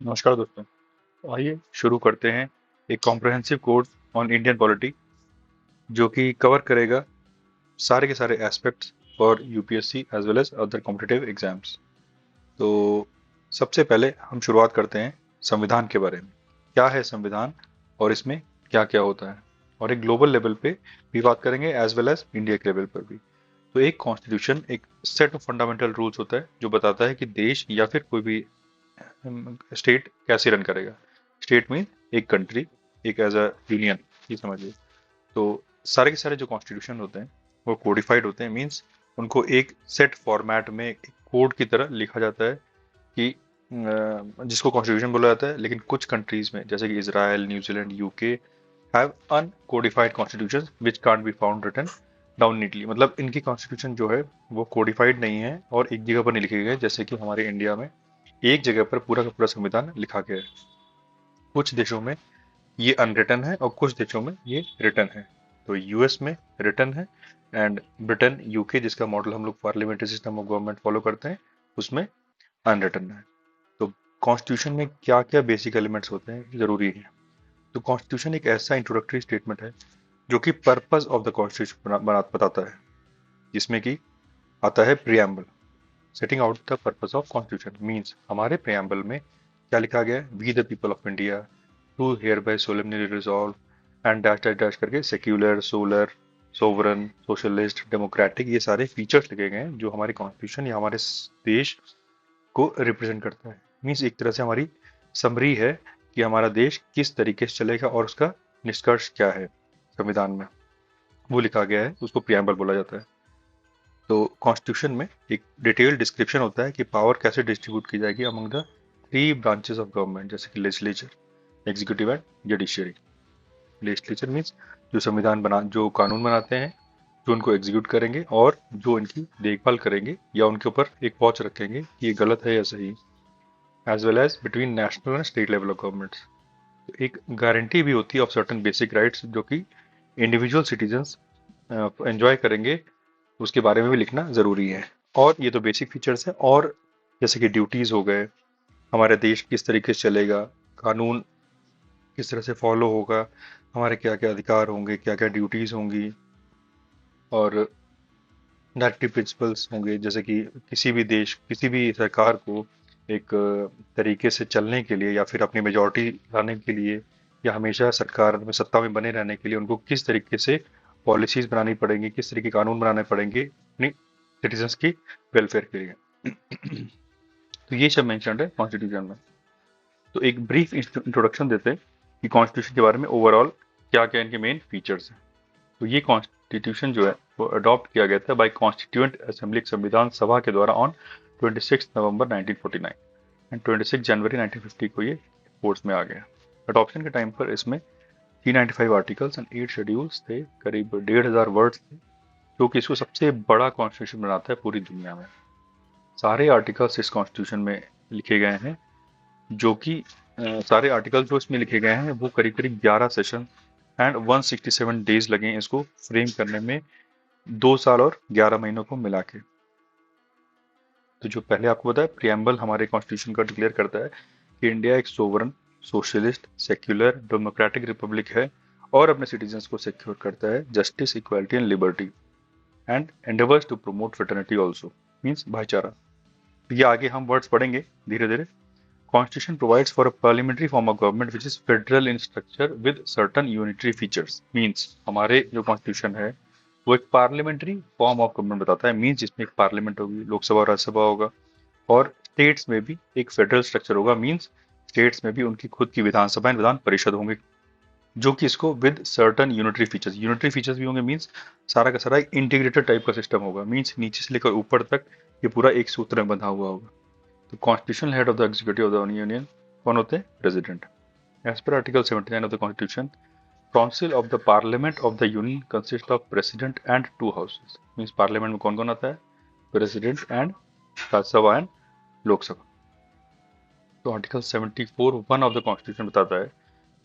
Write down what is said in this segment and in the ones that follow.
नमस्कार दोस्तों। आइए शुरू करते हैं एक comprehensive course on Indian polity जो कि कवर करेगा सारे के सारे aspects for UPSC as well as other competitive exams. तो सबसे पहले हम शुरुआत करते हैं संविधान के बारे में। क्या है संविधान और इसमें क्या क्या होता है, और एक ग्लोबल लेवल पे भी बात करेंगे एज वेल एज इंडिया के लेवल पर भी। तो एक कॉन्स्टिट्यूशन एक सेट ऑफ फंडामेंटल रूल्स होता है जो बताता है कि देश या फिर कोई भी स्टेट कैसे रन करेगा। स्टेट में एक कंट्री, एक एज अ यूनियन, ये समझिए। तो सारे के सारे जो कॉन्स्टिट्यूशन होते हैं वो कोडिफाइड होते हैं, मींस उनको एक सेट फॉर्मेट में एक कोड की तरह लिखा जाता है कि जिसको कॉन्स्टिट्यूशन बोला जाता है। लेकिन कुछ कंट्रीज में जैसे कि Israel, New Zealand, UK have uncodified constitution which can't be found written down neatly. मतलब इनकी कॉन्स्टिट्यूशन जो है वो कोडिफाइड नहीं है और एक जगह पर नहीं लिखे गए, जैसे कि हमारे इंडिया में एक जगह पर पूरा का पूरा संविधान लिखा गया है। कुछ देशों में ये अनरिटन है और कुछ देशों में ये रिटन है। तो यूएस में रिटन है, एंड ब्रिटेन, यूके जिसका मॉडल हम लोग parliamentary system of government follow करते हैं, उसमें अनरिटन है। तो कॉन्स्टिट्यूशन में क्या क्या बेसिक एलिमेंट्स होते हैं जरूरी है। तो कॉन्स्टिट्यूशन एक ऐसा इंट्रोडक्टरी स्टेटमेंट है जो कि पर्पस ऑफ द कॉन्स्टिट्यूशन बताता है, जिसमें कि आता है preamble, setting out the purpose of constitution. Means हमारे प्रियम्बल में क्या लिखा गया है, we the people of India to hereby solemnly resolve and dash dash dash करके secular, solar, sovereign, socialist, democratic, ये सारे फीचर्स लिखे गए हैं जो हमारे कॉन्स्टिट्यूशन या हमारे देश को रिप्रेजेंट करता है। मीन्स एक तरह से हमारी समरी है कि हमारा देश किस तरीके से चलेगा और उसका निष्कर्ष क्या है। संविधान में वो लिखा गया है, उसको प्रियम्बल बोला जाता है। तो कॉन्स्टिट्यूशन में एक डिटेल डिस्क्रिप्शन होता है कि पावर कैसे डिस्ट्रीब्यूट की जाएगी among the three branches of government, जैसे कि legislature, executive and judiciary. Legislature means जो संविधान बना, जो कानून बनाते हैं, जो उनको एग्जीक्यूट करेंगे और जो इनकी देखभाल करेंगे या उनके ऊपर एक वॉच रखेंगे कि ये गलत है या सही। As well as between national and state level of governments. तो एक गारंटी भी होती है ऑफ सर्टन बेसिक राइट्स जो कि इंडिविजुअल सिटीजन्स एंजॉय करेंगे, उसके बारे में भी लिखना जरूरी है। और ये तो बेसिक फीचर्स है, और जैसे कि ड्यूटीज हो गए, हमारे देश किस तरीके से चलेगा, कानून किस तरह से फॉलो होगा, हमारे क्या क्या अधिकार होंगे, क्या क्या ड्यूटीज होंगी, और डायरेक्टिव प्रिंसिपल्स होंगे, जैसे कि किसी भी देश, किसी भी सरकार को एक तरीके से चलने के लिए या फिर अपनी मेजोरिटी लाने के लिए या हमेशा सरकार में सत्ता में बने रहने के लिए उनको किस तरीके से पॉलिसीज बनानी पड़ेंगी, किस तरीके के कानून बनाने पड़ेंगे अपनी सिटीजन्स की वेलफेयर के लिए। तो ये सब मेंशन्ड है कॉन्स्टिट्यूशन में। तो एक ब्रीफ इंट्रोडक्शन देते हैं कि कॉन्स्टिट्यूशन के बारे में ओवरऑल क्या क्या इनके मेन फीचर्स हैं। तो ये कॉन्स्टिट्यूशन जो है वो अडॉप्ट किया गया था बाय कॉन्स्टिट्यूएंट असेंबली, संविधान सभा के द्वारा ऑन 26 नवंबर 1949 एंड 26 जनवरी 1950 को ये फोर्स में आ गया। अडॉप्शन के टाइम पर इसमें 395 आर्टिकल्स एंड 8 शेड्यूल्स थे, करीब 1,500 वर्ड्स थे, जो कि इसको सबसे बड़ा कॉन्स्टिट्यूशन बनाता है पूरी दुनिया में। सारे आर्टिकल्स इस कॉन्स्टिट्यूशन में लिखे गए हैं, जो कि सारे आर्टिकल जो इसमें लिखे गए हैं वो करीब करीब 11 सेशन एंड 167 डेज लगे हैं इसको फ्रेम करने में, 2 साल और 11 महीनों को मिला के। तो जो पहले आपको बताया, प्रियम्बल हमारे कॉन्स्टिट्यूशन का डिक्लेयर करता है कि इंडिया एक sovereign, socialist, secular, democratic republic है और अपने सिटीजन्स को सिक्योर करता है justice, equality and liberty and endeavours to promote fraternity also, means भाईचारा। तो ये आगे हम वर्ड्स पढ़ेंगे धीरे धीरे। Constitution provides for a parliamentary form of government which is federal in structure with certain unitary features. Means हमारे जो कॉन्स्टिट्यूशन है वो एक पार्लियामेंट्री फॉर्म ऑफ गवर्नमेंट बताता है, मीन्स जिसमें एक पार्लियामेंट होगी, लोकसभा और राज्यसभा होगा, और स्टेट्स में भी एक फेडरल स्ट्रक्चर होगा, मीन्स स्टेट्स में भी उनकी खुद की विधानसभा एंड विधान परिषद होंगे, जो कि इसको विद सर्टन यूनिटरी फीचर्स भी होंगे, मीन्स सारा का सारा एक इंटीग्रेटेड टाइप का सिस्टम होगा, मीन्स नीचे से लेकर ऊपर तक ये पूरा एक सूत्र में बंधा हुआ होगा। तो constitutional head of the executive of the union कौन होते हैं? President. As per article 79 of the constitution, council of the parliament of the union consist of president and two houses. Means parliament में कौन कौन आता है? President and Rajya Sabha and Lok Sabha. तो article 74(1) of the constitution बताता है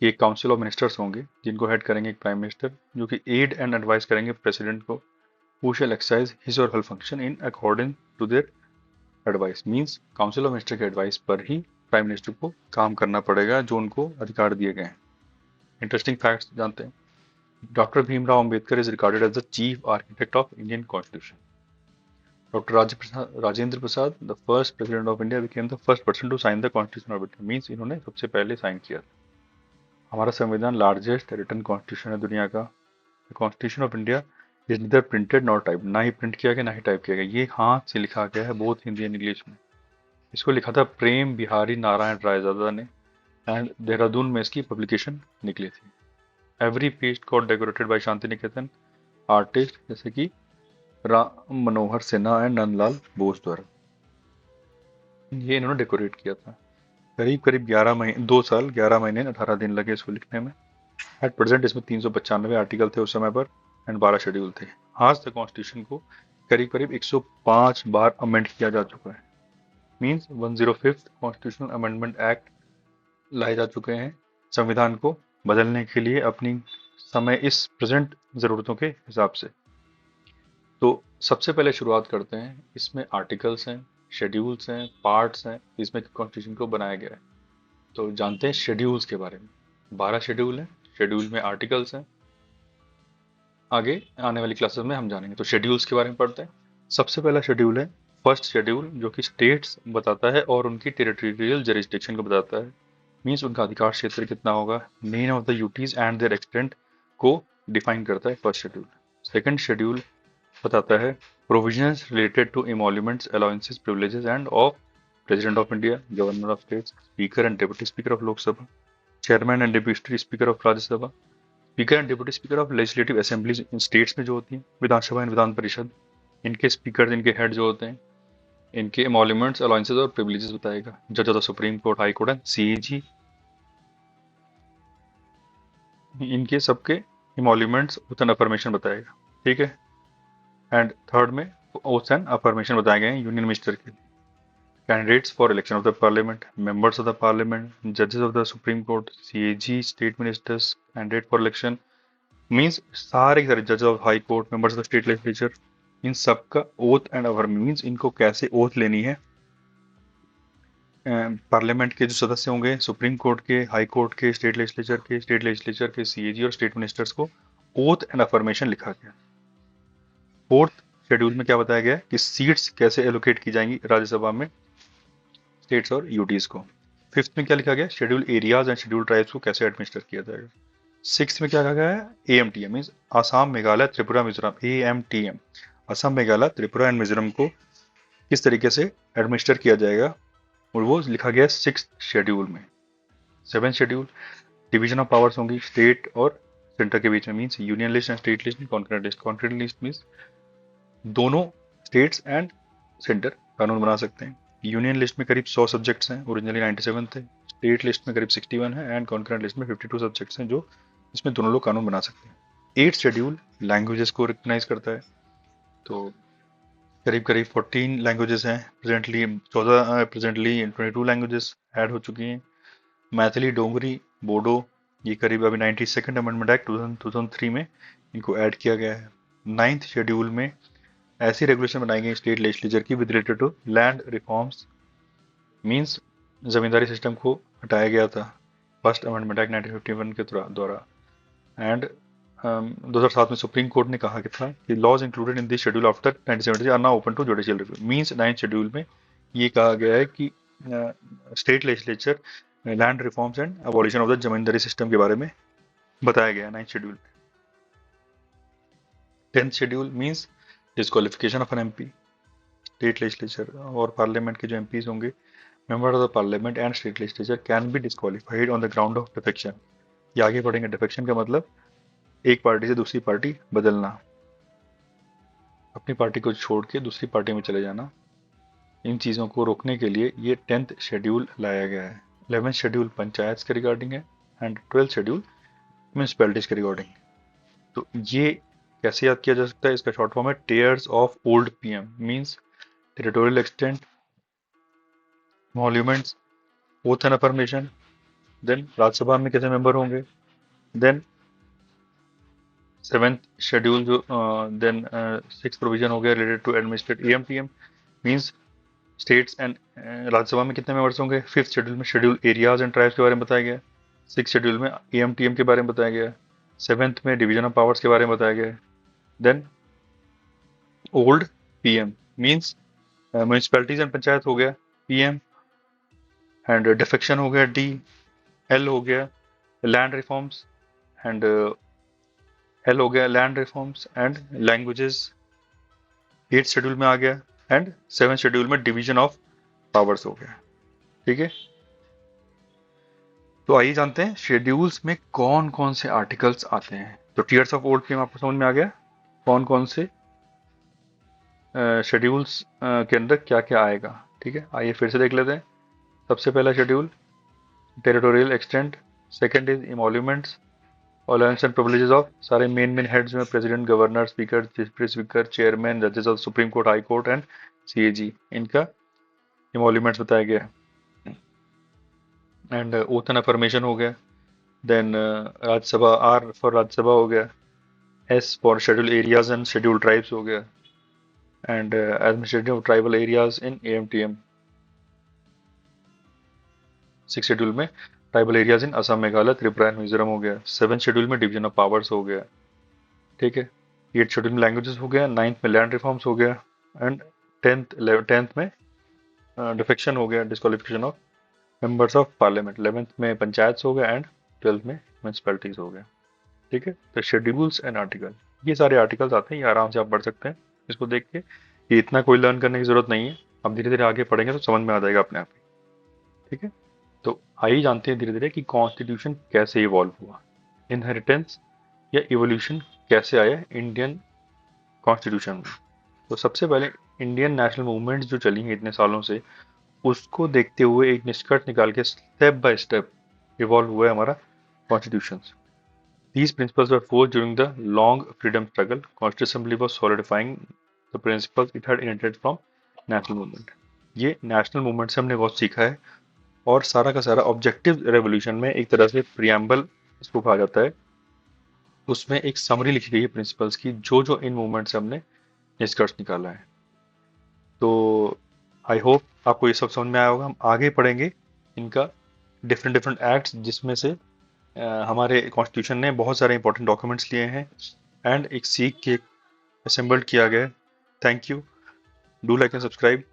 कि एक काउंसिल ऑफ मिनिस्टर्स होंगे जिनको हेड करेंगे एक प्राइम मिनिस्टर, जो कि एड एंड एडवाइस करेंगे प्रेसिडेंट को, who shall exercise his or her function in according to their advice. Means council of minister के एडवाइस पर ही प्राइम मिनिस्टर को काम करना पड़ेगा जो उनको अधिकार दिए गए हैं। इंटरेस्टिंग फैक्ट्स जानते हैं। Doctor Bhimrao Ambedkar is recorded as the chief architect of Indian constitution. Doctor Rajendra Prasad, the first president of India, became the first person to sign the constitution of India. Means इन्होंने सबसे पहले साइन किया था। हमारा संविधान लार्जेस्ट रिटन कॉन्स्टिट्यूशन है दुनिया का। Constitution of India is neither printed not type, ना ही प्रिंट किया गया ना ही टाइप किया गया। ये हाथ से लिखा गया है, बोथ हिंदी एंड इंग्लिश में। इसको लिखा था प्रेम बिहारी नारायण रायजादा ने, एंड देहरादून में इसकी पब्लिकेशन निकली थी। Every page got decorated by Shanti Niketan artist, जैसे कि राम मनोहर सिन्हा एंड नंदलाल बोस द्वारा। ये इन्होंने डेकोरेट किया था। करीब करीब 11 महीने, 2 साल 11 महीने 18 दिन लगे इसको लिखने में। एट प्रेजेंट इसमें 395 आर्टिकल थे उस समय पर, एंड 12 शेड्यूल थे। आज तक कॉन्स्टिट्यूशन को करीब करीब 105 बार अमेंड किया जा चुका है। Means 105th constitutional amendment act लाए जा चुके हैं संविधान को बदलने के लिए अपनी समय इस प्रेजेंट जरूरतों के हिसाब से। तो सबसे पहले शुरुआत करते हैं, इसमें आर्टिकल्स हैं, शेड्यूल्स हैं, पार्ट्स हैं, इसमें कॉन्स्टिट्यूशन को बनाया गया है। तो जानते हैं शेड्यूल्स के बारे में। 12 शेड्यूल हैं, शेड्यूल में आर्टिकल्स हैं। आगे आने वाली क्लासेस में हम जानेंगे। तो शेड्यूल्स के बारे में पढ़ते हैं। सबसे पहला शेड्यूल है फर्स्ट शेड्यूल, जो कि स्टेट्स बताता है और उनकी टेरिटोरियल जरिस्डिक्शन को बताता है। मीन्स उनका अधिकार क्षेत्र कितना होगा, name of the UTs and their extent को डिफाइन करता है फर्स्ट शेड्यूल। सेकंड शेड्यूल बताता है provisions related to emoluments, allowances, privileges and of president of India, governor of states, speaker and deputy speaker of Lok Sabha, chairman and deputy speaker of Rajya Sabha, speaker and deputy speaker of legislative assemblies in states में जो होती हैं, विधानसभा and Vidhan Parishad, इनके speaker, इनके head जो होते हैं, इनके एमोल्यूमेंट्स, अलाउंसेस और प्रिविलेजेस बताएगा। जज of the supreme court, high court and CAG, इनके सबके इमोल्यूमेंट्स, ओथ एंड अफर्मेशन बताएगा। ठीक है। एंड थर्ड में ओथ एंड अफर्मेशन बताए गए हैं यूनियन मिनिस्टर के। Candidates for election of the parliament, members of the parliament, जजेस of the supreme court, CAG, state ministers, candidate for election. Means सारे के सारे जजेस of high court, members of state legislature, इन सब का ओथ एंड अफर्मेशन, मीन्स इनको कैसे ओथ लेनी है। पार्लियामेंट के जो सदस्य होंगे, सुप्रीम कोर्ट के, हाई कोर्ट के, स्टेट लेजिस्लेचर के सीएजी और स्टेट मिनिस्टर्स को ओथ एंड अफर्मेशन लिखा गया। फोर्थ शेड्यूल में क्या बताया गया है कि सीट्स कैसे एलोकेट की जाएंगी राज्यसभा में स्टेट्स और यूटीज को। फिफ्थ में क्या लिखा गया, schedule areas and schedule tribes को कैसे एडमिनिस्टर किया जाएगा। सिक्स में क्या कहा गया है, एएमटीएम मीन्स आसाम, मेघालय, त्रिपुरा, मिजोरम, एएमटीएम, असम, मेघालय, त्रिपुरा एंड मिजोरम को किस तरीके से एडमिनिस्टर किया जाएगा, और वो लिखा गया है सिक्स शेड्यूल में। Seven schedule, division of powers होंगी स्टेट और सेंटर के बीच में। Means union list and state list, concurrent list. Concurrent list means दोनों स्टेट्स एंड सेंटर कानून बना सकते हैं। यूनियन लिस्ट में करीब 100 सब्जेक्ट्स हैं, ओरिजिनली 97 थे। स्टेट लिस्ट में करीब 61 है, एंड कॉन्करेंट लिस्ट में 52 सब्जेक्ट्स हैं, जो इसमें दोनों लोग कानून बना सकते हैं। 8th शेड्यूल लैंग्वेजेस को रिकग्नाइज करता है। तो करीब करीब 14 लैंग्वेजेस हैं प्रेजेंटली, 22 लैंग्वेजेस ऐड हो चुकी हैं। मैथिली, डोगरी, बोडो, ये करीब अभी 92nd अमेंडमेंट एक्ट 2003 में इनको ऐड किया गया है। 9th शेड्यूल में ऐसी रेगुलेशन बनाई गई स्टेट लेजिस्लेचर की with related to land reforms. Means zamindari system को हटाया गया था फर्स्ट अमेंडमेंट एक्ट 1951 के द्वारा। एंड 2007 में सुप्रीम कोर्ट ने कहा कि था कि laws included in this schedule after 1970 are now open to judicial review. Means 9th schedule में ये कहा गया है कि state legislature land reforms and abolition of the zamindari system के बारे में बताया गया है 9th शेड्यूल में। 10th schedule means disqualification of an MP. State legislature और पार्लियामेंट के जो एमपीज होंगे, member of the parliament and state legislature can be disqualified on the ground of defection. ये आगे पढ़ेंगे। डिफेक्शन का मतलब एक पार्टी से दूसरी पार्टी बदलना, अपनी पार्टी को छोड़ के दूसरी पार्टी में चले जाना। इन चीज़ों को रोकने के लिए ये 10th शेड्यूल लाया गया है। 11th शेड्यूल पंचायत के रिगार्डिंग है, एंड 12th शेड्यूल म्यूनसिपैलिटीज के रिगार्डिंग। तो ये कैसे याद किया जा सकता है, इसका शॉर्ट फॉर्म है tiers of old PM. Means territorial extent, monuments, oath and affirmation, then Rajya Sabha में कैसे मेंबर होंगे, देन 7th शेड्यूल जो देन 6th प्रोविजन हो गया related to administrate AMTM. Means states and Rajya Sabha में कितने मेंबर्स होंगे। फिफ्थ शेड्यूल में शेड्यूल एरियाज एंड ट्राइब्स के बारे में बताया गया है। सिक्स शेड्यूल में EMTM के बारे में बताया गया है। सेवेंथ में डिवीजन ऑफ पावर्स के बारे में बताया गया है। Then old PM means municipalities and panchayat हो गया PM, एंड डिफेक्शन हो गया DL हो गया लैंड रिफॉर्म्स, एंड L हो गया land reforms and languages, eight schedule में आ गया, एंड सेवन शेड्यूल में डिवीजन ऑफ पावर्स हो गया। ठीक है, तो आइए जानते हैं शेड्यूल्स में कौन कौन से आर्टिकल्स आते हैं। तो टीयर्स ऑफ ओल्ड PM आपको समझ में आ गया कौन कौन से शेड्यूल्स के अंदर क्या क्या आएगा। ठीक है, आइए फिर से देख लेते हैं। सबसे पहला schedule territorial extent, second is emoluments, allowance and privileges of सारे मेन हेड्स में president, governor, speaker, chief speaker, chairman, जजेस of supreme court, high court and CAG, इनका इमोल्यूमेंट्स बताया गया। एंड ओथ एंड अफर्मेशन हो गया। Then Rajya Sabha, R for Rajya Sabha हो गया। S for schedule areas and schedule tribes हो गया। And administrative tribal areas in AMTM। Six schedule में tribal areas in Assam, Meghalaya, Tripura and Mizoram हो गया। सेवन शेड्यूल में डिवीजन ऑफ पावर्स हो गया। ठीक है, एट शेड्यूल में लैंग्वेजेस हो गया। नाइन्थ में लैंड रिफॉर्म्स हो गया। एंड टेंथ में डिफेक्शन हो गया, disqualification of members of parliament. 11th में पंचायत हो गया एंड 12th में म्यूनसिपैलिटीज हो गया। ठीक है, तो शेड्यूल्स एंड आर्टिकल, ये सारे आर्टिकल्स आते हैं, ये आराम से आप पढ़ सकते हैं इसको देख के। ये इतना कोई लर्न करने की जरूरत नहीं है, अब धीरे धीरे आगे पढ़ेंगे तो समझ में आ जाएगा अपने आप ही। ठीक है, तो आइए जानते हैं धीरे धीरे कि कॉन्स्टिट्यूशन कैसे इवॉल्व हुआ, इनहेरिटेंस या इवोल्यूशन कैसे आया इंडियन कॉन्स्टिट्यूशन में। तो सबसे पहले इंडियन नेशनल मूवमेंट जो चली हैं इतने सालों से, उसको देखते हुए एक निष्कर्ष निकाल के स्टेप बाय स्टेप इवॉल्व हुआ है हमारा constitution. These principles were forged during the long freedom struggle. Constitutional Assembly was solidifying the principles it had inherited from national movement. ये नेशनल मूवमेंट से हमने बहुत सीखा है, और सारा का सारा ऑब्जेक्टिव रेवोल्यूशन में एक तरह से प्रियम्बल इसको कहा जाता है, उसमें एक समरी लिखी गई है प्रिंसिपल्स की, जो जो इन मूवमेंट से हमने निष्कर्ष निकाला है। तो आई होप आपको ये सब समझ में आया होगा। हम आगे पढ़ेंगे इनका डिफरेंट डिफरेंट एक्ट्स, जिसमें से हमारे कॉन्स्टिट्यूशन ने बहुत सारे इंपॉर्टेंट डॉक्यूमेंट्स लिए हैं एंड एक सीख के असेंबल्ड किया गया है। Thank you, do like and subscribe.